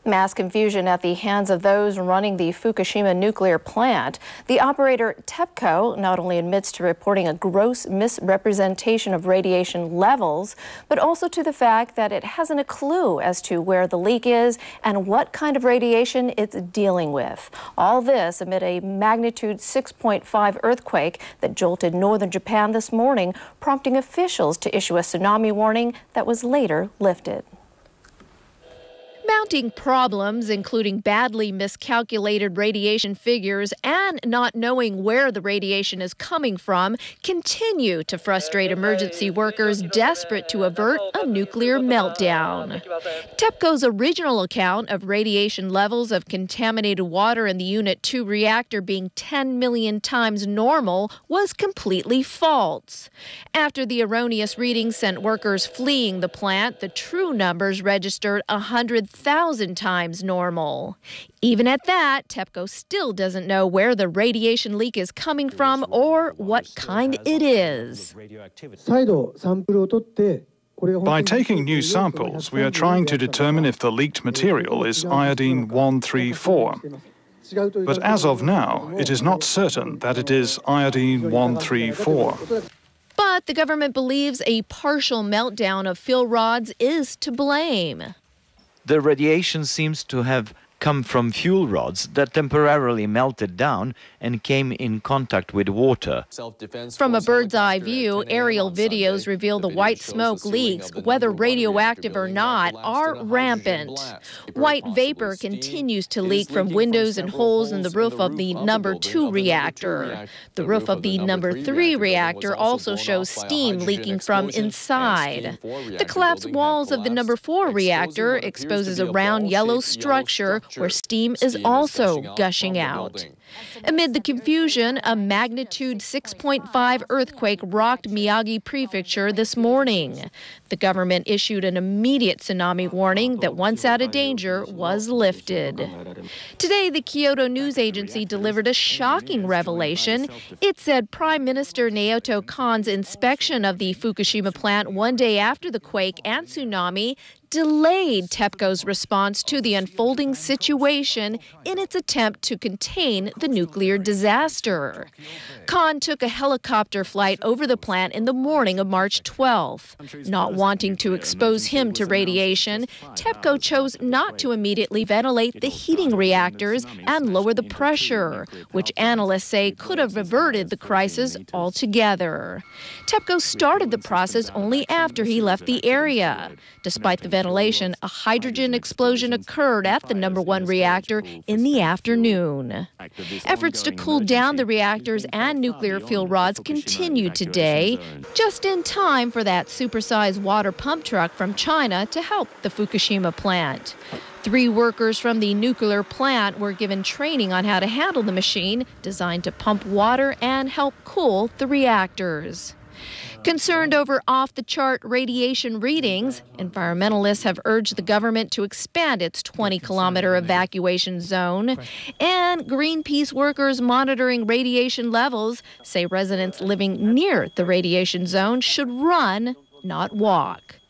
Mass confusion at the hands of those running the Fukushima nuclear plant. The operator TEPCO not only admits to reporting a gross misrepresentation of radiation levels, but also to the fact that it hasn't a clue as to where the leak is and what kind of radiation it's dealing with. All this amid a magnitude 6.5 earthquake that jolted northern Japan this morning, prompting officials to issue a tsunami warning that was later lifted. Mounting problems, including badly miscalculated radiation figures and not knowing where the radiation is coming from, continue to frustrate emergency workers desperate to avert a nuclear meltdown. TEPCO's original account of radiation levels of contaminated water in the Unit 2 reactor being 10 million times normal was completely false. After the erroneous readings sent workers fleeing the plant, the true numbers registered 100,000 times normal. Even at that, TEPCO still doesn't know where the radiation leak is coming from or what kind it is. By taking new samples, we are trying to determine if the leaked material is iodine-134. But as of now, it is not certain that it is iodine-134. But the government believes a partial meltdown of fill rods is to blame. The radiation seems to have come from fuel rods that temporarily melted down and came in contact with water. From a bird's-eye view, aerial videos reveal the white smoke leaks, whether radioactive or not, are rampant. White vapor continues to leak from windows and holes in the roof of the number 2 reactor. The roof of the number 3 reactor also shows steam leaking from inside. The collapsed walls of the number 4 reactor exposes a round yellow structure where steam is also gushing out. Amid the confusion, a magnitude 6.5 earthquake rocked Miyagi Prefecture this morning. The government issued an immediate tsunami warning that once out of danger was lifted. Today, the Kyoto news agency delivered a shocking revelation. It said Prime Minister Naoto Kon's inspection of the Fukushima plant one day after the quake and tsunami delayed TEPCO's response to the unfolding situation in its attempt to contain the nuclear disaster. Kon took a helicopter flight over the plant in the morning of March 12th. Not wanting to expose him to radiation, TEPCO chose not to immediately ventilate the heating reactors and lower the pressure, which analysts say could have averted the crisis altogether. TEPCO started the process only after he left the area. Despite the ventilation, a hydrogen explosion occurred at the number 1 reactor in the afternoon. Efforts to cool down the reactors and nuclear fuel rods continued today, just in time for that supersized water pump truck from China to help the Fukushima plant. 3 workers from the nuclear plant were given training on how to handle the machine designed to pump water and help cool the reactors. Concerned over off-the-chart radiation readings, environmentalists have urged the government to expand its 20-kilometer evacuation zone. And Greenpeace workers monitoring radiation levels say residents living near the radiation zone should run, not walk.